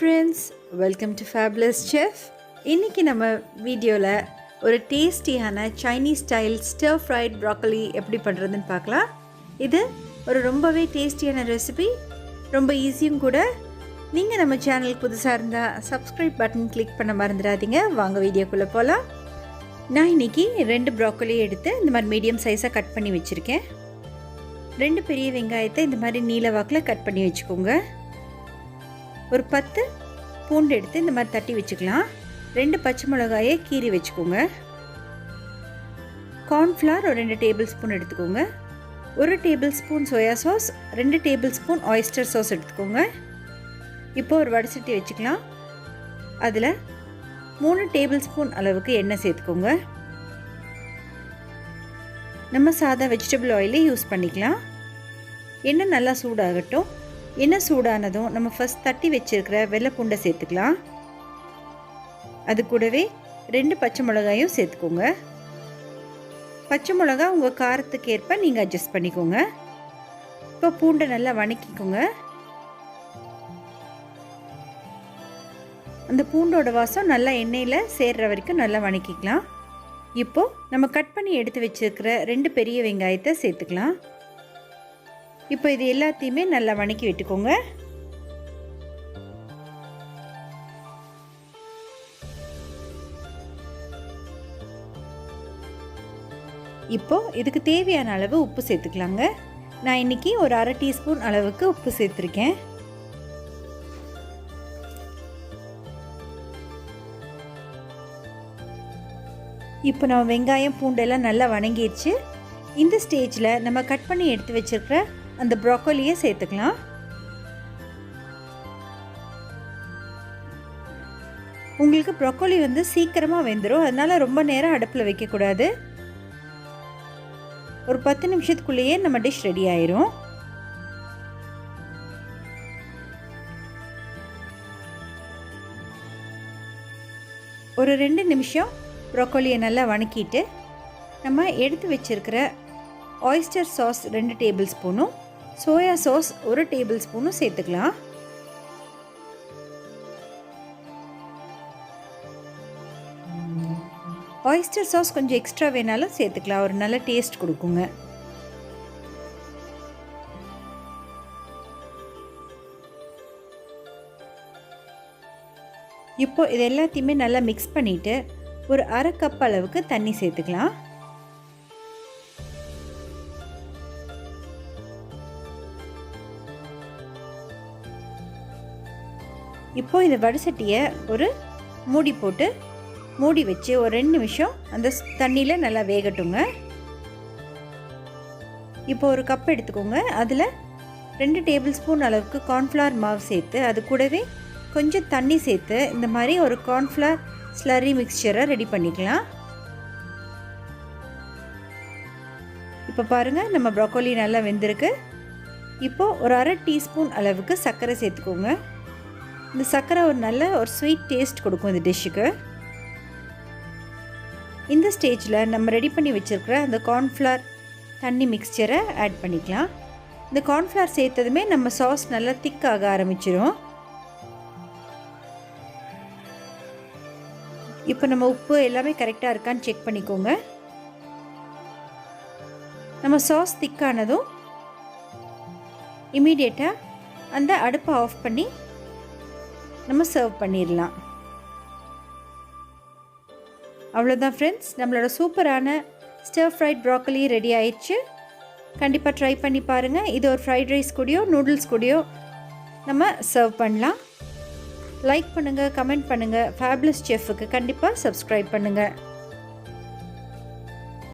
friends, welcome to Fabulous Chef. இன்னைக்கு நம்ம வீடியோல ஒரு டேஸ்டியான சைனீஸ் ஸ்டைல் ஸ்டர் ஃப்ரைட் ப்ரோக்கோலி எப்படி பண்றதுன்னு பார்க்கலாம். இது ஒரு ரொம்பவே டேஸ்டியான ரெசிபி, ரொம்ப ஈஸியும் கூட. நீங்க நம்ம சேனலுக்கு புதுசா இருந்தா Subscribe பட்டன் கிளிக் பண்ண மறந்துடாதீங்க. வாங்க வீடியோக்குள்ள போலாம். நான் இன்னைக்கு 2 ப்ரோக்கோலி எடுத்து இந்த மாதிரி மீடியம் சைஸா கட் பண்ணி வச்சிருக்கேன். 2 பெரிய வெங்காயத்தை இந்த மாதிரி நீல வாக்குல கட் பண்ணி வச்சுக்கோங்க. ஒரு 10 பூண்டு எடுத்து இந்த மாதிரி தட்டி வச்சுக்கலாம். 2 பச்சை மிளகாயை கீறி வச்சுக்கோங்க. கார்ன்ஃப்ளவர் ஒரு 2 டேபிள் ஸ்பூன் எடுத்துக்கோங்க. 1 table spoon soya sauce, 2 table spoon oyster sauce எடுத்துக்கோங்க. இப்போ ஒரு வடசட்டி வச்சுக்கலாம். அதில் 3 டேபிள் ஸ்பூன் அளவுக்கு எண்ணெய் சேர்த்துக்கோங்க. நம்ம சாதா வெஜிடபிள் ஆயிலே யூஸ் பண்ணிக்கலாம். எண்ணெய் நல்லா சூடாகட்டும். எண்ணெய் சூடானதும் நம்ம ஃபர்ஸ்ட் தட்டி வச்சிருக்கிற வெள்ளை பூண்டை சேர்த்துக்கலாம். அது கூடவே 2 பச்சை மிளகாயும் சேர்த்துக்கோங்க. பச்சை மிளகா உங்கள் காரத்துக்கு ஏற்ப நீங்கள் அட்ஜஸ்ட் பண்ணிக்கோங்க. இப்போ பூண்டை நல்லா வணக்கிக்கோங்க. அந்த பூண்டோட வாசம் நல்லா எண்ணெயில் சேர்ற வரைக்கும் நல்லா வணக்கிக்கலாம். இப்போது நம்ம கட் பண்ணி எடுத்து வச்சிருக்கிற 2 பெரிய வெங்காயத்தை சேர்த்துக்கலாம். இப்போ இது எல்லாத்தையுமே நல்லா வணக்கி விட்டுக்கோங்க. இப்போ இதுக்கு தேவையான அளவு உப்பு சேர்த்துக்கலாங்க. நான் இன்னைக்கு ஒரு 1/2 டீஸ்பூன் அளவுக்கு உப்பு சேர்த்துருக்கேன். இப்போ நம்ம வெங்காயம் பூண்டெல்லாம் நல்லா வணங்கிடுச்சு. இந்த ஸ்டேஜில் நம்ம கட் பண்ணி எடுத்து வச்சிருக்கிற அந்த ப்ரோக்கோலியை சேர்த்துக்கலாம். உங்களுக்கு ப்ரோக்கோலி சீக்கிரமாக வெந்துடும், அதனால ரொம்ப நேரம் அடுப்பில் வைக்கக்கூடாது. ஒரு 10 நிமிஷத்துக்குள்ளேயே நம்ம டிஷ் ரெடி ஆயிரும். ஒரு 2 நிமிஷம் ப்ரோக்கோலியை நல்லா வணக்கிட்டு நம்ம எடுத்து வச்சிருக்கிற ஆயிஸ்டர் சாஸ் 2 டேபிள் ஸ்பூனும் சோயா சாஸ் 1 டேபிள் ஸ்பூனும் சேர்த்துக்கலாம். ஆயிஸ்டர் சாஸ் கொஞ்சம் எக்ஸ்ட்ரா வேணாலும் சேர்த்துக்கலாம், ஒரு நல்ல டேஸ்ட் கொடுக்குங்க. இப்போ இது எல்லாத்தையுமே நல்லா மிக்ஸ் பண்ணிட்டு ஒரு 1/2 கப் அளவுக்கு தண்ணி சேர்த்துக்கலாம். இப்போ இந்த வடசட்டியை ஒரு மூடி போட்டு மூடி வச்சு ஒரு 2 நிமிஷம் அந்த தண்ணியில் நல்லா வேகட்டுங்க. இப்போ ஒரு கப் எடுத்துக்கோங்க. அதில் 2 டேபிள் ஸ்பூன் அளவுக்கு கார்ன்ஃப்ளவர் மாவு சேர்த்து அது கூடவே கொஞ்சம் தண்ணி சேர்த்து இந்த மாதிரி ஒரு கார்ன்ஃப்ளவர் ஸ்லரி மிக்சரை ரெடி பண்ணிக்கலாம். இப்போ பாருங்கள், நம்ம ப்ரோக்கோலி நல்லா வெந்திருக்கு. இப்போது ஒரு 1/2 டீஸ்பூன் அளவுக்கு சர்க்கரை சேர்த்துக்கோங்க. இந்த சர்க்கரை ஒரு நல்ல ஒரு ஸ்வீட் டேஸ்ட் கொடுக்கும் இந்த டிஷ்ஷுக்கு. இந்த ஸ்டேஜில் நம்ம ரெடி பண்ணி வச்சுருக்கிற அந்த கார்ன்ஃப்ளவர் தண்ணி மிக்சரை ஆட் பண்ணிக்கலாம். இந்த கார்ன்ஃப்ளவர் சேர்த்ததுமே நம்ம சாஸ் நல்லா திக்காக ஆரம்பிச்சிடும். இப்போ நம்ம உப்பு எல்லாமே கரெக்டாக இருக்கான்னு செக் பண்ணிக்கோங்க. நம்ம சாஸ் திக்கானதும் இமீடியட்டாக அந்த அடுப்பை ஆஃப் பண்ணி நம்ம சர்வ் பண்ணிடலாம். அவ்வளோதான் ஃப்ரெண்ட்ஸ், நம்மளோட சூப்பரான ஸ்டர் ஃப்ரைட் ப்ரோக்கோலி ரெடி ஆயிடுச்சு. கண்டிப்பாக ட்ரை பண்ணி பாருங்கள். இது ஒரு ஃப்ரைட் ரைஸ் கூடயோ நூடுல்ஸ் கூடயோ நம்ம சர்வ் பண்ணலாம். லைக் பண்ணுங்கள், கமெண்ட் பண்ணுங்கள். ஃபேபுலஸ் செஃப்க்கு கண்டிப்பாக சப்ஸ்கிரைப் பண்ணுங்கள்.